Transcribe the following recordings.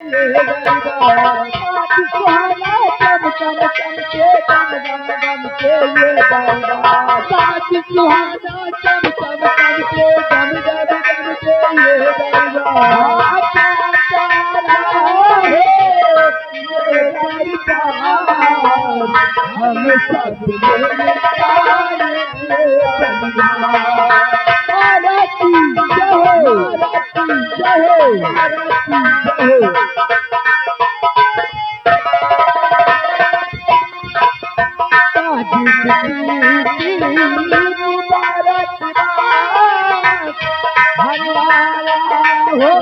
ये दरबार आज सुहाना चम चम चम के गम गम गम के ये दरबार आज सुहाना चम चम चम के गम गम गम के ये दरबार प्यारा है ये दरबार हम सब मिलता ये दरबार आरती जय हो आरती जय हो आरती जय हो मुबारक हमारा हो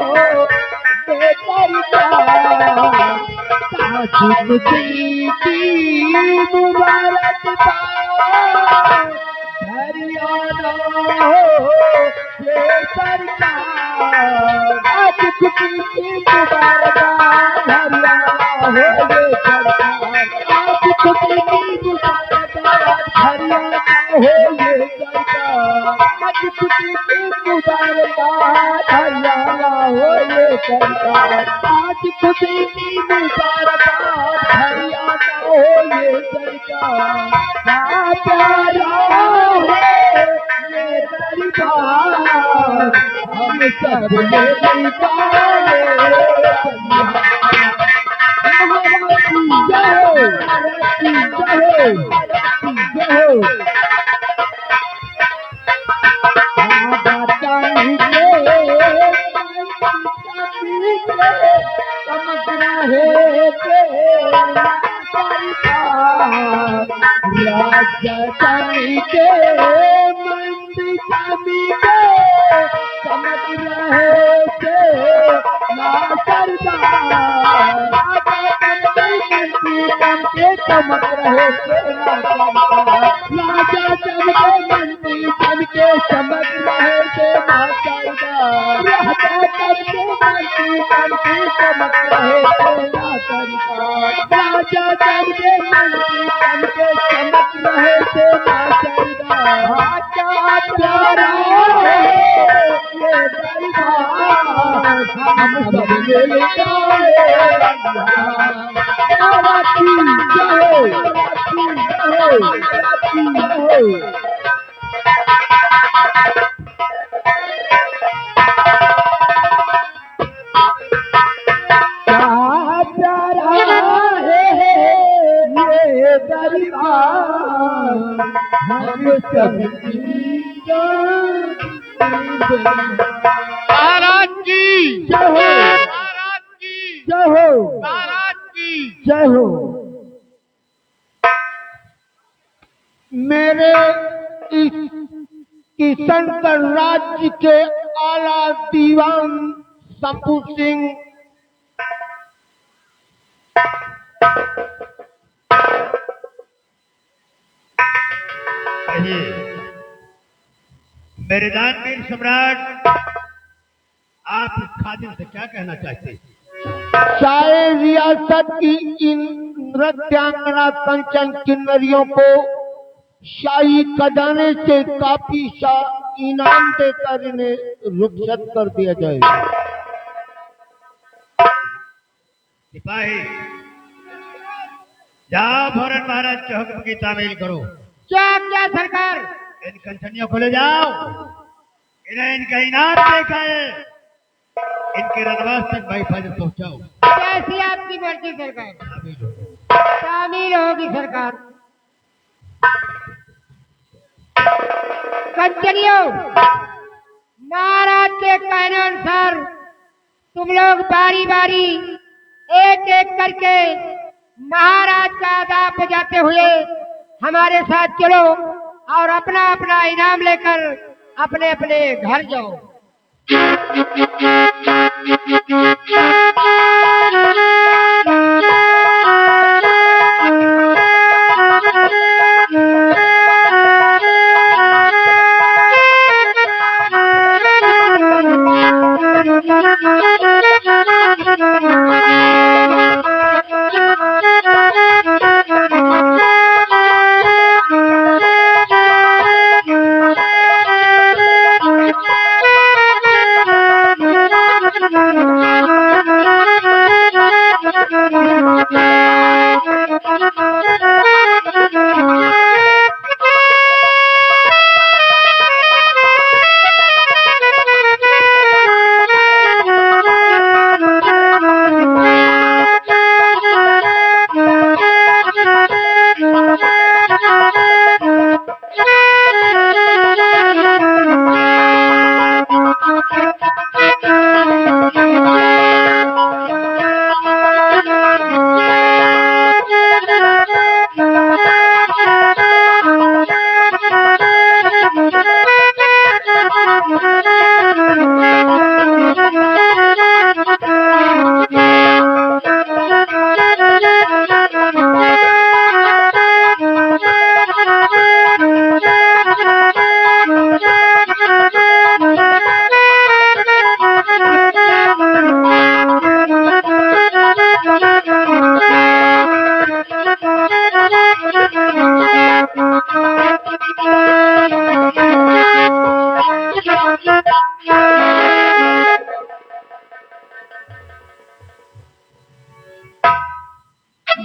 मुबारक हरियाणा हो ये सरकार आज खुशी की मुबारक हरियाणा हो ये सरकार आज खुशी की मुबारक हरियाणा हो ये सरकार आज खुशी की मुबारक हरियाणा हो ये सरकार आज खुशी की मुबारक हरियाणा हो ये सरकार प्यारा है ये दरबार हम सब मिलता है महाराज जय हो जय हो चमक रहे थे राजधानी के मंदिर के चमक रहे थे ना सरदार के चमक रहे थे ना सरदार राजा चमके मंत्री चमके चमक रहे थे ना सरदार राजा चमके मंत्री चमके चमक रहे थे ना सरदार राजा चमके मंत्री चमके चमक रहे थे ना सरदार क्या प्यारा है ये दरबार हम सब मिलता है आरती जय हो आरती जय हो आरती जय हो क्या प्यारा है ये दरबार हम सब महाराज की जय हो महाराज की जय हो महाराज की जय हो मेरे इस किशनगढ़ राज्य के आला दीवान शंभू सिंह कहिए मेरे दानवीर सम्राट आप इस खादिम से क्या कहना चाहते हैं? सारे रियासत की इन नृत्यांगना कंचन किन्नरियों को शाही खजाने से काफी इनाम देकर इन्हें रुखसत कर दिया जाए। सिपाही जाओ फौरन महाराज के हुक्म की तामील करो। क्या क्या सरकार? इन कंचनियों को ले जाओ, इन्हें इनका इनाम देखा है, इनके रनवास तक बाइफाजत पहुंचाओ। कैसी आपकी मर्जी सरकार? शामिल होगी सरकार। कंचनियों, महाराज के कहने अनुसार तुम लोग बारी बारी एक एक करके महाराज का आदाब बजाते हुए हमारे साथ चलो और अपना अपना इनाम लेकर अपने अपने घर जाओ।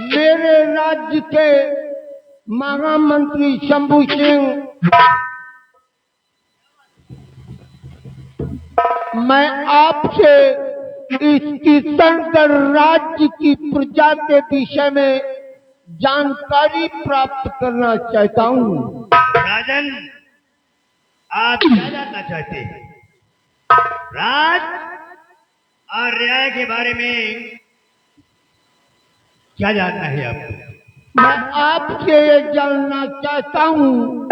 मेरे राज्य के महामंत्री शंभू सिंह, मैं आपसे इस किशनगढ़ राज्य की प्रजा के विषय में जानकारी प्राप्त करना चाहता हूँ। राजन, आप क्या जानना चाहते हैं? राज और न्याय के बारे में क्या जानना है आपको? मैं आपसे ये जानना चाहता हूँ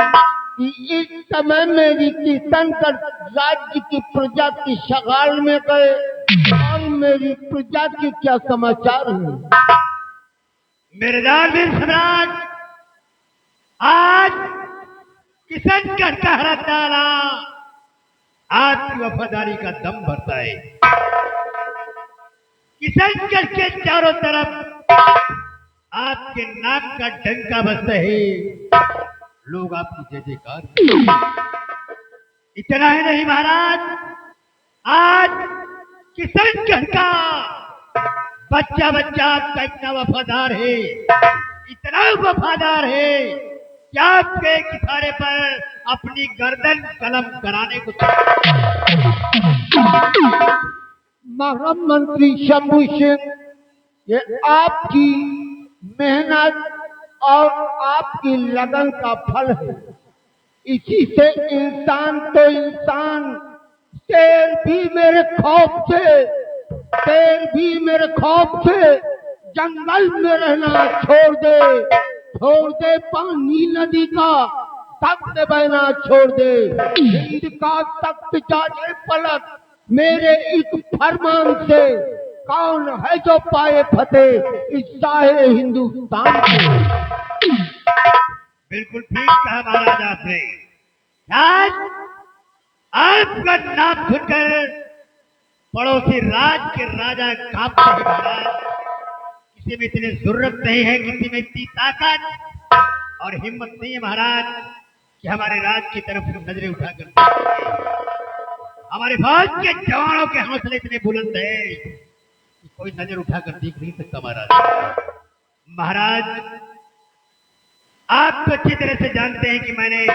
कि इस समय मेरी किशनगढ़ राज्य की प्रजा की सगाल में गए और मेरी प्रजा के क्या समाचार हैं। मेरे दानवीर सम्राट, आज किशनगढ़ का हरा ताला आपकी वफादारी का दम भरता है। किशनगढ़ के चारों तरफ आपके नाक का डंका बजता है, लोग आपकी जय जयकार करते हैं। इतना ही नहीं महाराज, आज किशनगढ़ का बच्चा बच्चा आपका इतना वफादार है, इतना वफादार है कि आपके एक इशारे पर अपनी गर्दन कलम कराने को महामंत्री शंभू सिंह, ये आपकी मेहनत और आपकी लगन का फल है। इसी से इंसान तो इंसान, शेर भी मेरे खौफ से जंगल में रहना छोड़ दे पानी नदी का तख्त बहना छोड़ दे। हिंद का तख्त जाए पलट मेरे एक फरमान से, कौन है जो पाए फतेह इस साहे हिंदुस्तान को। बिल्कुल ठीक कहा महाराज आपने। आज आपका नाम सुनकर पड़ोसी राज के राजा कांपते हैं महाराज। किसी में इतनी जरूरत नहीं है, किसी में इतनी ताकत और हिम्मत नहीं है महाराज कि हमारे राज की तरफ नजरें उठाकर देखें। हमारे फौज के जवानों के हौसले इतने बुलंद है कि कोई नजर उठाकर देख नहीं सकता महाराज। महाराज, आप तो अच्छी तरह से जानते हैं कि मैंने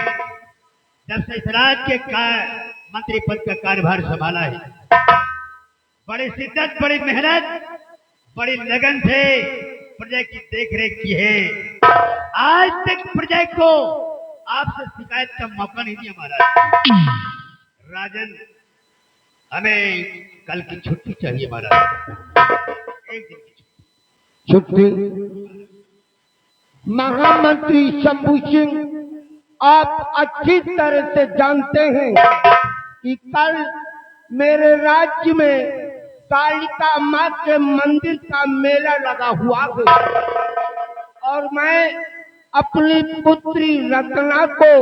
जब से इस राज्य के मंत्री पद का कार्यभार संभाला है, बड़ी शिद्दत, बड़ी मेहनत, बड़ी लगन से प्रजा की देखरेख की है। आज तक प्रजा को आपसे शिकायत का मौका नहीं दिया महाराज। राजन, हमें कल की छुट्टी चाहिए महाराज, एक दिन की छुट्टी। महामंत्री शंभू सिंह, आप अच्छी तरह से जानते हैं कि कल मेरे राज्य में कालिका माँ के मंदिर का मेला लगा हुआ है और मैं अपनी पुत्री रत्ना को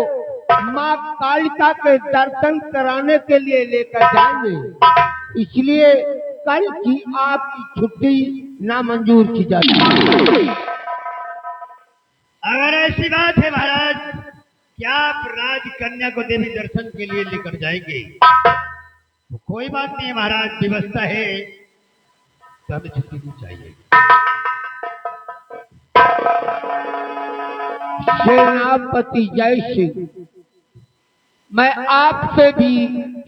माँ कालिका के दर्शन कराने के लिए लेकर जाएंगे। इसलिए कल की आपकी छुट्टी नामंजूर की जाती है। अगर ऐसी बात है महाराज, क्या आप राजकन्या को देवी दर्शन के लिए लेकर जाएंगे? तो कोई बात नहीं है महाराज, व्यवस्था है, तो हमें छुट्टी नहीं चाहिए। सेनापति जय सिंह, मैं आपसे भी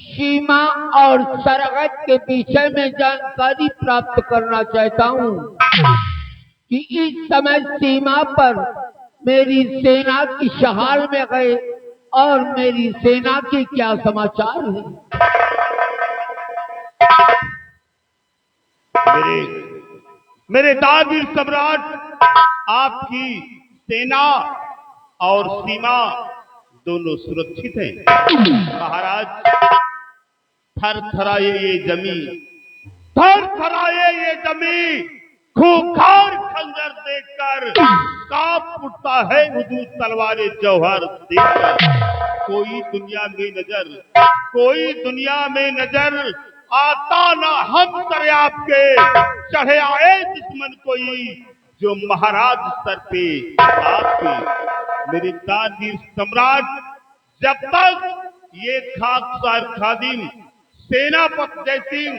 सीमा और सरहद के विषय में जानकारी प्राप्त करना चाहता हूँ कि इस समय सीमा पर मेरी सेना की सहार में गए और मेरी सेना के क्या समाचार हैं। मेरे दानवीर सम्राट, आपकी सेना और सीमा दोनों सुरक्षित हैं। महाराज, थर थराए ये जमी खूंखार खंजर देखकर कांप उठता है हुजूर तलवारे जौहर देखकर। कोई दुनिया में नजर आता ना हम सर आपके, चढ़े आए दुश्मन कोई जो महाराज सर पे आपके। मेरे दानवीर सम्राट, जब तक ये खाकसार खादिम सेनापति जय सिंह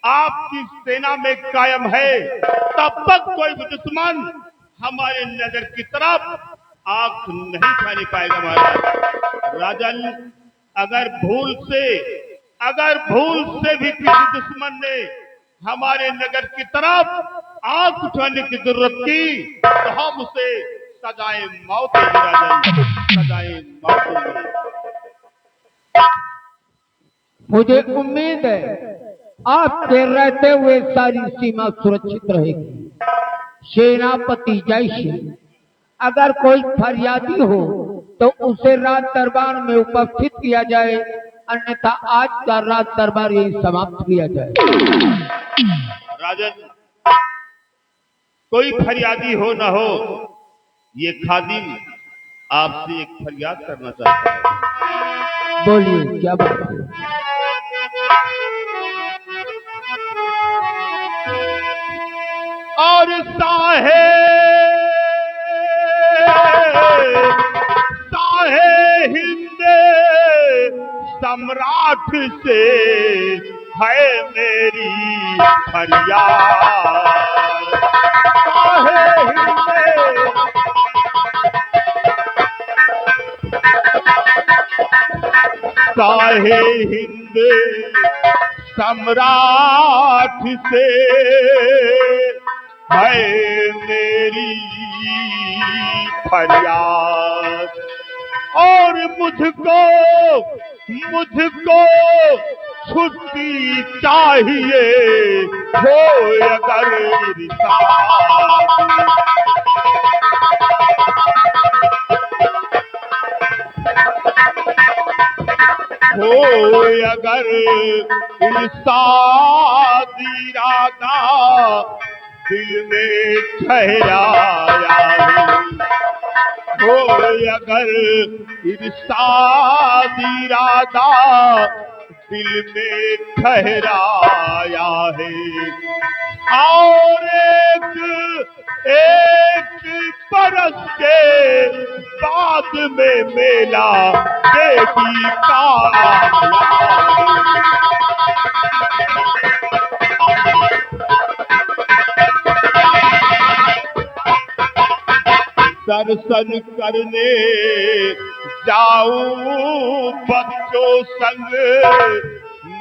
आपकी सेना में कायम है, तब तक कोई भी दुश्मन हमारे नजर की तरफ आंख नहीं उठाने पाएगा महाराज। राजन, अगर भूल से भी किसी दुश्मन ने हमारे नगर की तरफ आंख उठाने की जरूरत की तो हम उसे सजाए मौत देंगे राजन, सजाए मौत देंगे। मुझे उम्मीद है आपके रहते हुए सारी सीमा सुरक्षित रहेगी। सेनापति जय सिंह, अगर कोई फरियादी हो तो उसे राज दरबार में उपस्थित किया जाए, अन्यथा आज का राज दरबार यही समाप्त किया जाए। राजन, कोई फरियादी हो न हो, ये खादिम आपसे एक फरियाद करना चाहता है। बोलिए, क्या बात है? और साहे हिंद सम्राट से है मेरी फरियाद। साहे हिंद सम्राट से है मेरी फरियाद। और मुझको छुट्टी चाहिए हो अगर इरशाद। हो अगर इरशाद इरादा दिल में ठहराया है। हो अगर इरशाद इरादा दिल में ठहराया है। और एक बरस के बाद में मेला देवी का दर्शन करने जाऊं बच्चों संग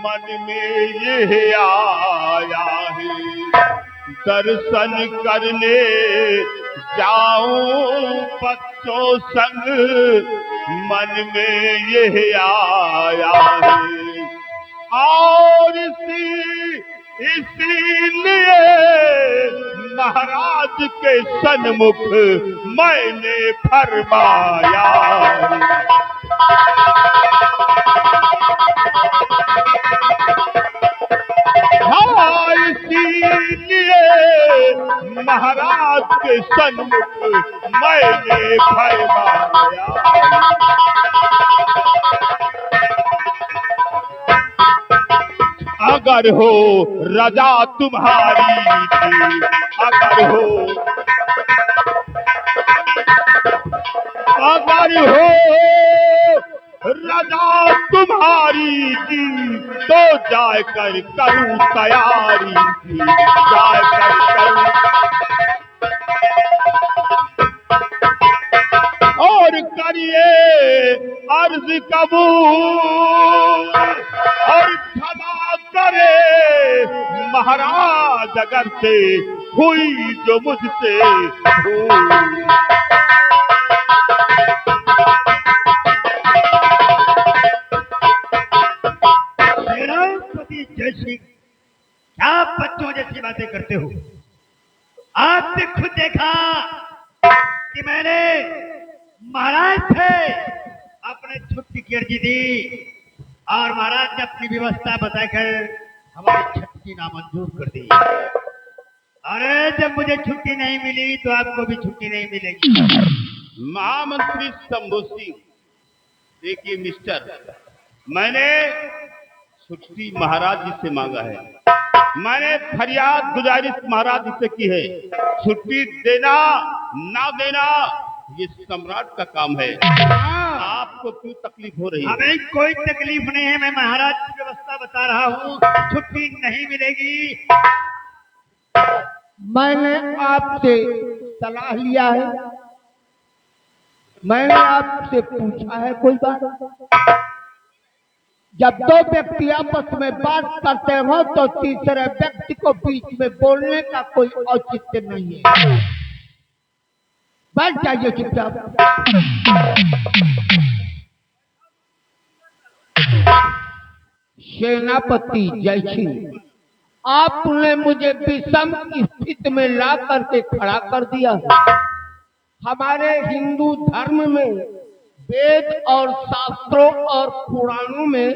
मन में ये आया है। दर्शन करने जाऊं बच्चों संग मन में ये आया है। और इसीलिए महाराज के सन्मुख मैंने फरमाया। हाँ, इसीलिए महाराज के सन्मुख मैंने फरमाया। अगर हो रजा तुम्हारी थी, अगर हो रजा तुम्हारी थी तो जाए कर करूं तैयारी थी, जाए कर करूं। और करिए अर्ज कबूल और क्षमा करे महाराज अगर से हुई जो मुझसे भूल। सेनापति जय सिंह, क्या बच्चों जैसी बातें करते हो? आपने खुद देखा कि मैंने महाराज थे अपने छुट्टी की अर्जी दी और महाराज ने अपनी व्यवस्था बताकर हमारी छुट्टी नामंजूर कर दी। अरे जब मुझे छुट्टी नहीं मिली तो आपको भी छुट्टी नहीं मिलेगी। महामंत्री शंभू सिंह, देखिए मिस्टर, मैंने छुट्टी महाराज जी से मांगा है। मैंने फरियाद गुजारिश महाराज जी से की है। छुट्टी देना ना देना ये सम्राट का काम है। आपको क्यों तकलीफ हो रही है? हमें कोई तकलीफ नहीं है, मैं महाराज की व्यवस्था बता रहा हूँ। छुट्टी नहीं मिलेगी। मैंने आपसे सलाह लिया है? मैंने आपसे पूछा है कोई बात? जब दो व्यक्ति आपस में बात करते हो तो तीसरे व्यक्ति को बीच में बोलने का कोई औचित्य नहीं है। बैठ जाइए चुपचाप। सेनापति जयसिंह, आपने मुझे विषम स्थिति में ला करके खड़ा कर दिया है। हमारे हिंदू धर्म में वेद और शास्त्रों और पुराणों में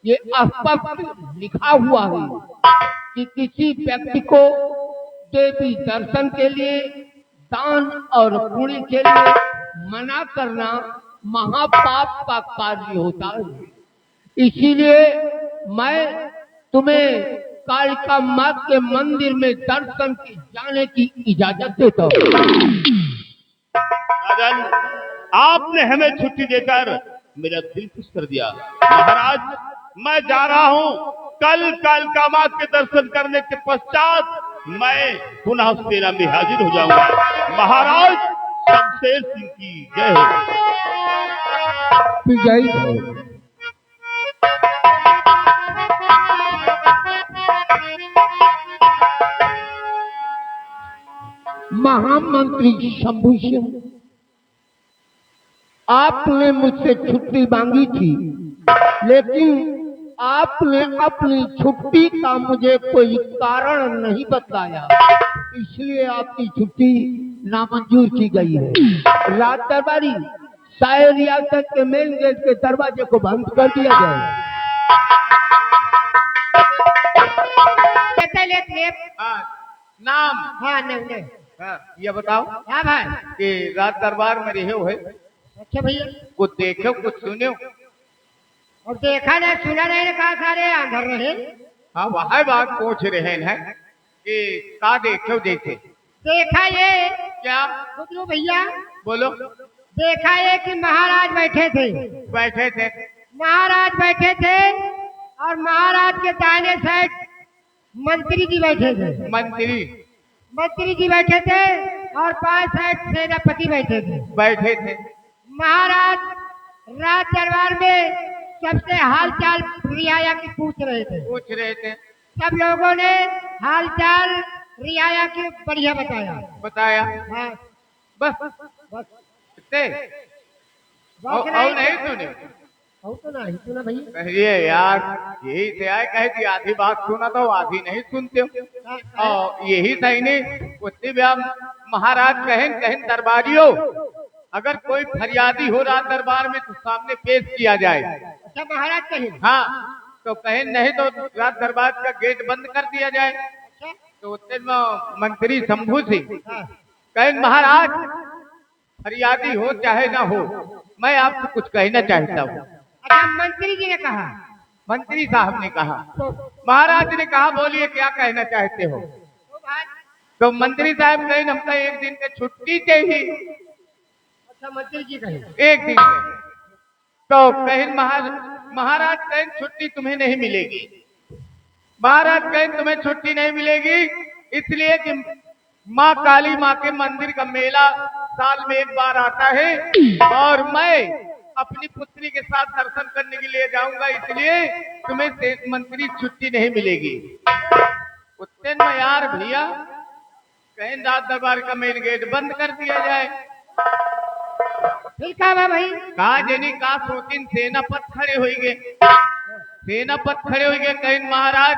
ये स्पष्ट लिखा हुआ है कि किसी व्यक्ति को देवी दर्शन के लिए, दान और पुण्य के लिए मना करना महापाप का कार्य होता है। इसीलिए मैं तुम्हें कालिका माँ के मंदिर में दर्शन की जाने की इजाजत देता हूँ। राजन, आपने हमें छुट्टी देकर मेरा दिल खुश कर दिया। महाराज, मैं जा रहा हूँ। कल कालिका माँ के दर्शन करने के पश्चात मैं पुनः सेना में हाजिर हो जाऊंगा। महाराज शमशेर सिंह की जय हो। विजयी हो। महामंत्री शंभू सिंह, आपने मुझसे छुट्टी मांगी थी, लेकिन आपने अपनी छुट्टी का मुझे कोई कारण नहीं बताया, इसलिए आपकी छुट्टी नामंजूर की गई है। रात दरबारी, सारे रियासत के मेन गेट के दरवाजे को बंद कर दिया जाए। नाम हाँ नहीं ये बताओ हाँ भाई। कि रात दरबार में रहे हो है, अच्छा भैया, कुछ देखो कुछ सुनो? और देखा नहीं सुना नहीं ने कहा सारे अंदर रहे। हाँ वह बात पूछ रहे हैं कि का देखो देखे? देखा ये क्या खुदरू भैया, बोलो? देखा ये कि महाराज बैठे थे। बैठे थे? महाराज बैठे थे और महाराज के दाहिने साइड मंत्री जी बैठे थे। मंत्री जी बैठे थे और बाएं साइड सेनापति बैठे थे। बैठे थे। महाराज राज दरबार में सबसे हाल चाल रियाया की पूछ रहे थे। सब लोगों ने हाल चाल रियाया की बढ़िया बताया। हाँ बस बस इतने? और नहीं सुने? और तो नहीं सुना भैया। कहिए यार, यही से आए कहे कि आधी बात सुना तो आधी नहीं सुनते हो। और यही सही नहीं, उतनी भी आप महाराज कहें दरबारियों, अगर कोई फरियादी हो रहा दरबार में तो सामने पेश किया जाए। अच्छा महाराज कहें? हाँ, तो कहें नहीं तो रात दरबार का गेट बंद कर दिया जाए। अच्छा? तो उतने मंत्री शंभू सिंह हाँ। कहें महाराज फरियादी हो चाहे ना हो, मैं आपको कुछ कहना चाहता हूँ। अच्छा मंत्री जी ने कहा? मंत्री साहब ने कहा। तो महाराज ने कहा बोलिए क्या कहना चाहते हो? तो मंत्री साहब कहें हमको एक दिन की छुट्टी चाहिए। अच्छा मंत्री जी कहें? एक दिन की। तो कहें महाराज कहें छुट्टी तुम्हें नहीं मिलेगी। महाराज कहें तुम्हें छुट्टी नहीं मिलेगी इसलिए कि माँ काली माँ के मंदिर का मेला साल में एक बार आता है और मैं अपनी पुत्री के साथ दर्शन करने के लिए जाऊंगा, इसलिए तुम्हें मंत्री छुट्टी नहीं मिलेगी। उतने में यार भैया कहीं रात दरबार का मेन गेट बंद कर दिया जाए। फिर कहा भाई? कहा जनी का सोचिन सेनापत खड़े हो गए। सेनापत खड़े हो गए, कहीं महाराज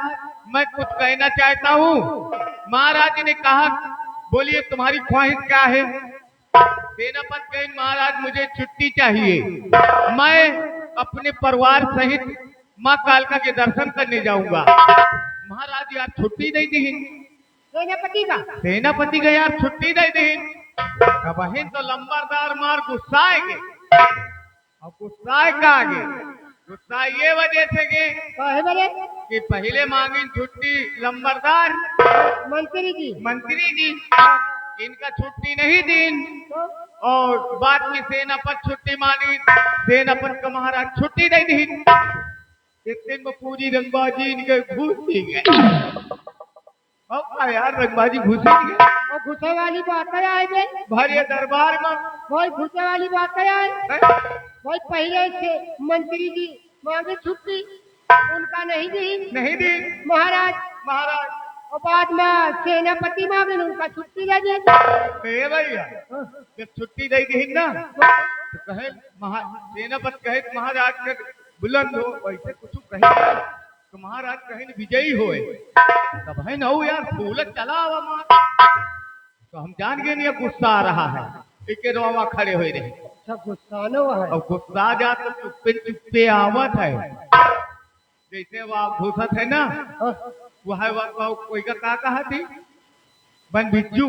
मैं कुछ कहना चाहता हूँ। महाराज ने कहा बोलिए तुम्हारी ख्वाहिश क्या है? सेनापत कहें महाराज मुझे छुट्टी चाहिए, मैं अपने परिवार सहित माँ कालका के दर्शन करने जाऊंगा। महाराज यार छुट्टी नहीं दी। सेनापति का यार छुट्टी नहीं दी। वही तो लंबरदार मार गुस्साएंगे और गुस्साए का आगे गुस्सा ये वजह से कि पहले मांगी छुट्टी लंबरदार मंत्री जी इनका छुट्टी नहीं दी और बाद में सेनापत छुट्टी मांगी, सेनापत का महाराज छुट्टी नहीं दी। इस दिन में पूरी रंगबाजी इनके घुस दी गए। यार रंगबाजी घुस गए। और घुसे वाली बात है आए बे भरे दरबार में कोई घुसे वाली बात है आए हैं? कोई पहले से मंत्री जी मांगे छुट्टी उनका नहीं दी नहीं दी महाराज महाराज। और बाद में सेनापति मांगे उनका छुट्टी दे दी ए भैया जब छुट्टी दे दी ना तो कहे सेनापति कहे महाराज के बुलंद हो वैसे कुछ कहे तो महाराज कहे न विजयी होए तब है न यार फूल चला हुआ मार तो हम जान गए नहीं अब गुस्सा आ रहा है एक रोवा खड़े हुए रहे अच्छा गुस्सा न हुआ है और गुस्सा जा तो चुप्पे चुप्पे आवत है जैसे वह घुसत है ना वह कोई का कहा थी बन बिज्जू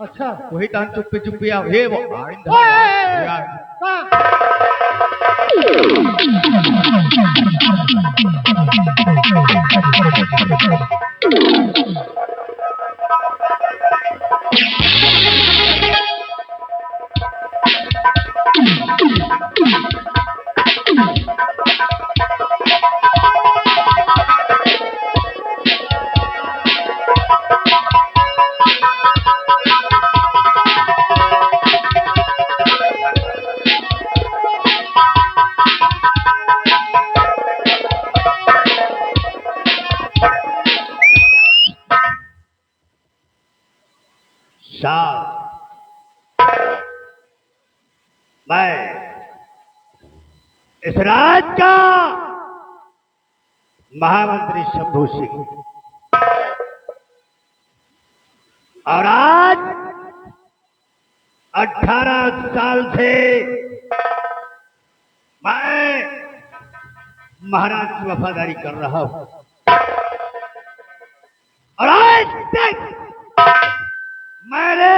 अच्छा वही तो चुप्पे चुप्पे आओ हे वो मैं इस राज का महामंत्री शंभू सिंह और आज 18 साल से मैं महाराज की वफादारी कर रहा हूं और आज तक मैंने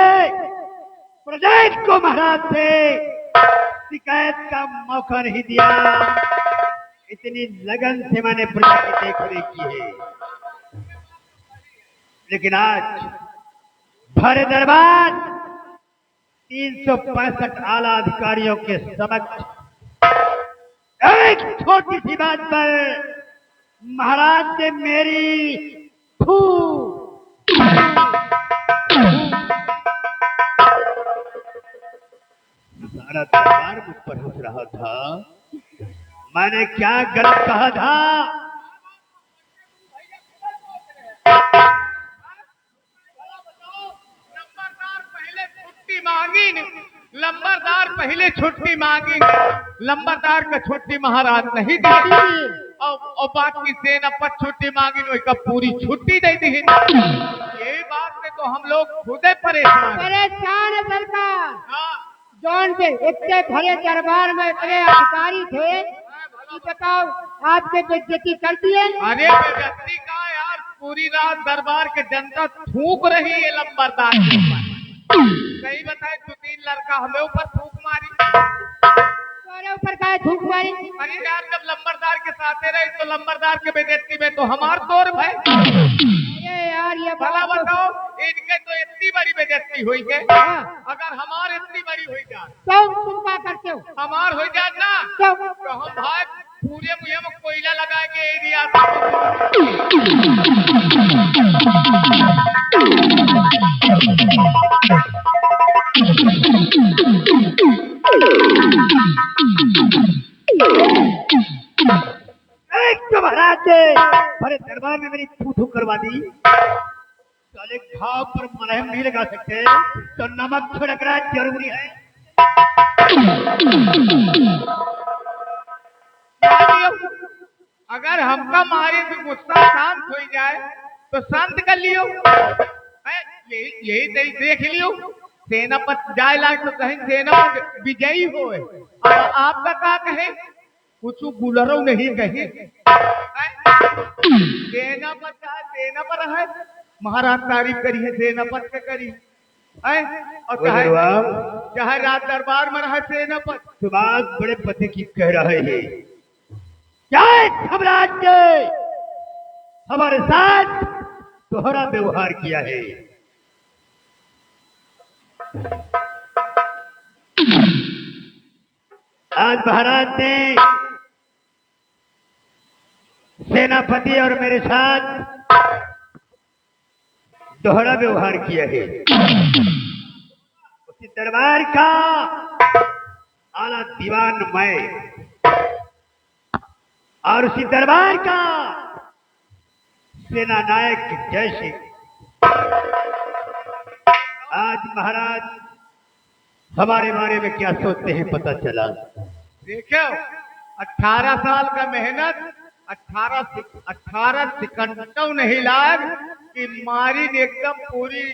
प्रदेश को महाराज से शिकायत का मौका नहीं दिया। इतनी लगन से मैंने प्रजा की देखरेख की है लेकिन आज भरे दरबार 365 आला अधिकारियों के समक्ष एक छोटी सी बात पर महाराज ने मेरी फू सारा दरबार मुझ पर हंस रहा था। मैंने क्या गलत कहा था? लंबरदार पहले छुट्टी मांगी लंबरदार का छुट्टी महाराज नहीं दी और बाकी सेनापत छुट्टी मांगी उसका पूरी छुट्टी दे दी। ये बात में तो हम लोग खुद परेशान है सरकार हाँ। जौन पे इतने भरे दरबार में इतने अधिकारी थे कि बताओ आपके बेइज्जती कर दिए। अरे बेइज्जती का यार पूरी रात दरबार के जनता थूक रही है लंबरदार के ऊपर। सही बताए 2-3 लड़का हमें ऊपर थूक मारी तुम्हारे ऊपर का थूक मारी। अरे यार जब लंबरदार के साथ रहे तो लंबरदार के बेइज्जती में तो हमार तोड़ भाई। अरे यार ये भला बताओ इनके तो इतनी बड़ी बेइज्जती हुई है अगर हमार इतनी बड़ी हुई जाए तो तुम क्या करते हो? हमार हो जाए ना तो हम भाई पूरे मुहे में कोयला लगाएंगे एरिया तो महाराज ने भरे दरबार में मेरी थू करवा दी। साले घाव पर मलहम नहीं लगा सकते तो नमक छिड़कना जरूरी है। अगर हमका मारे तो गुस्सा शांत हो जाए तो शांत कर लियो। यही देख लियो सेनापति जाए लाग तो कहीं सेनापति विजयी होए और आपका क्या कहे कुछ गुलरो नहीं कहे। सेनापति है महाराज तारीफ करी है सेनापति के करी और चाहे रात दरबार में रहा सेनापति। तो बात बड़े पते की कह रहे हैं क्या सम्राट ने हमारे साथ दोहरा व्यवहार किया है। आज महाराज ने सेनापति और मेरे साथ दोहरा व्यवहार किया है। उसी दरबार का आला दीवान मैं और उसी दरबार का सेना नायक जय सिंह। आज महाराज हमारे बारे में क्या सोचते हैं पता चला। देखो 18 साल का मेहनत 18 सेकंडों नहीं लाग कि मारी ने एकदम पूरी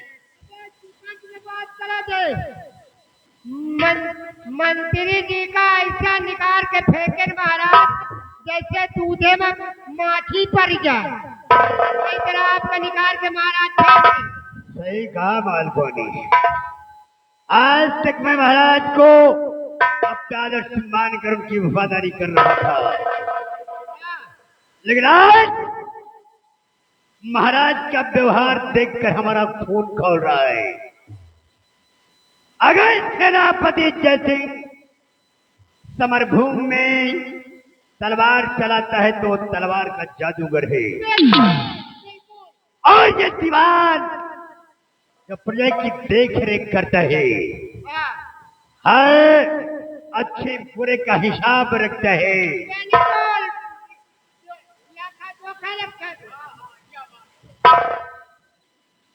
बात करा दे। मंत्री जी का ऐसा निकाल के फेंके महाराज जैसे दूधे में माछी पड़ जाए, इस तरह आपका निकाल के महाराज फेंक दे। सही कहा मालकोनी। आज तक मैं महाराज को अपना आदर सम्मान कर उनकी वफादारी कर रहा था, लेकिन आज महाराज का व्यवहार देखकर हमारा खून खौल रहा है। अगर सेनापति जय सिंह समरभूमि में तलवार चलाता है तो तलवार का जादूगर है, और ये दीवान जो प्रजा की देख रेख करता है, हर अच्छे बुरे का हिसाब रखता है।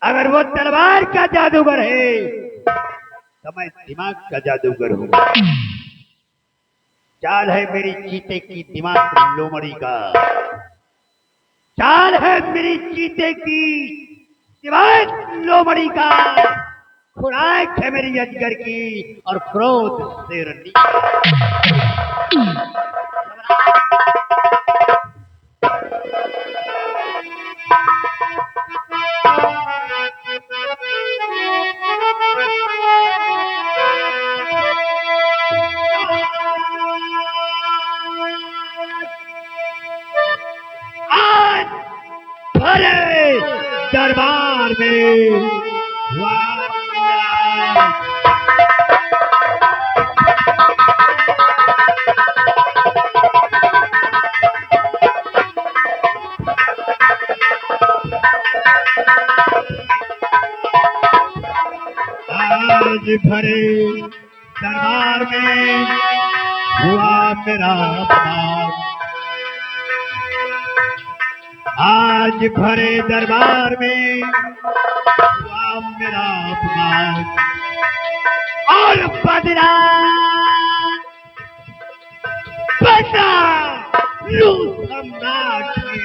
अगर वो तलवार का जादूगर है तो मैं दिमाग का जादूगर हूँ। चाल है मेरी चीते की दिमाग लोमड़ी का, चाल है मेरी चीते की दिमाग लोमड़ी का, खुराक है मेरी अजगर की और क्रोध शेरनी का। आज भरे दरबार में आज भरे दरबार में हुआ मेरा अपमान। आज भरे दरबार में हुआ मेरा अपमान, और बदला बचा लू सम्राट के।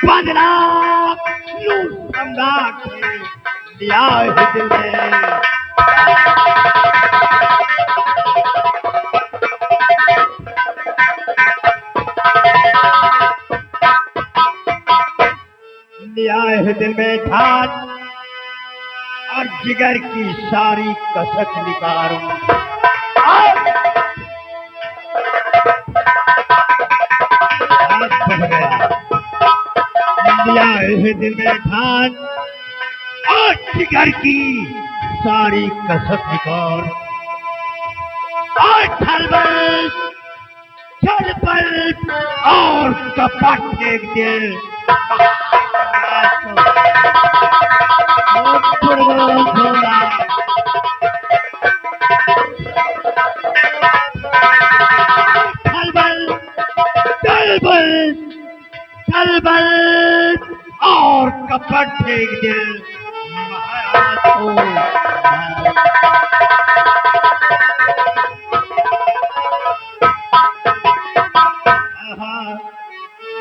बदला लू सम्राट ने लिया है दिल में। लिया है दिल में ठान और जिगर की सारी कसक निकारूं। बढ़ गया लिया है दिल में ठान और जिगर की सारी कसक निकाल, और छलबल छलबल और कपट फेंक दे। छलबल छलबल छलबल और कपट फेंक दे महाराज को।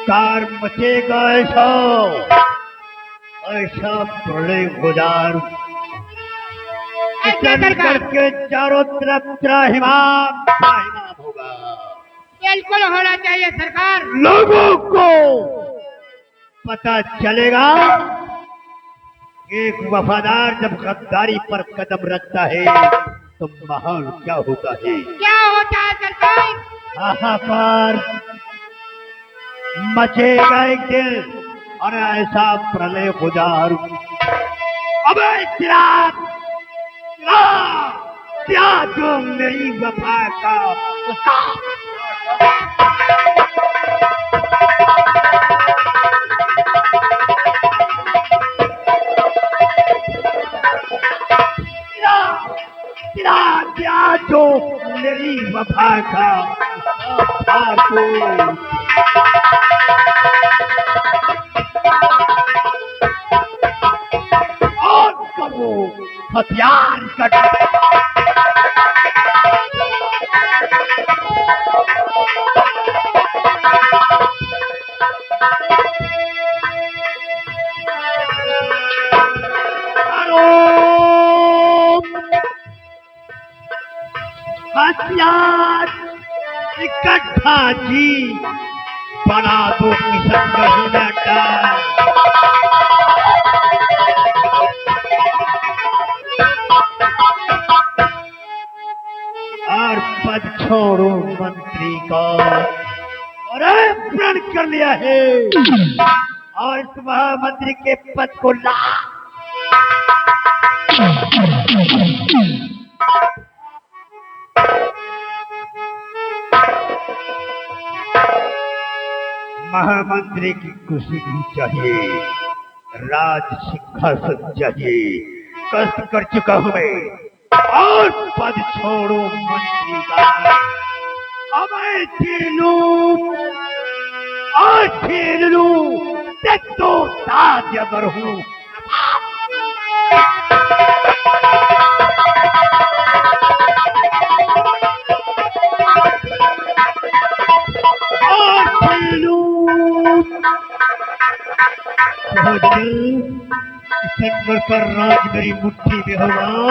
कार मचेगा ऐसा ऐसा बड़े गुजार करके चारों तरफ त्राहिमाम त्राहिमाम होगा। बिल्कुल होना चाहिए सरकार। लोगों को पता चलेगा एक वफादार जब गद्दारी पर कदम रखता है तो माहौल क्या होता है। क्या होता है सरकार? हाहाकार मचेगा एक दिन और ऐसा प्रलय गुजार। अबे चिराग, चिराग, क्या जो मेरी वफा का चिराग, चिराग, क्या जो मेरी वफा का आपको और करो हथियार कट करो हथियार इकट्ठा जी, बना दो किशन नहीं लटा। और पद छोड़ो मंत्री का, अरे प्रण कर लिया है और इस महामंत्री के पद को ला। महामंत्री की खुशी भी चाहिए, राज सिंहासन चाहिए, कष्ट कर चुका हूं मैं और पद छोड़ो मंत्री का। अब मैं छीन लूं और छीन लूं, देख तो ताज अगर हूं। और छीन लूं सितंबर का राज मेरी मुट्ठी में होगा।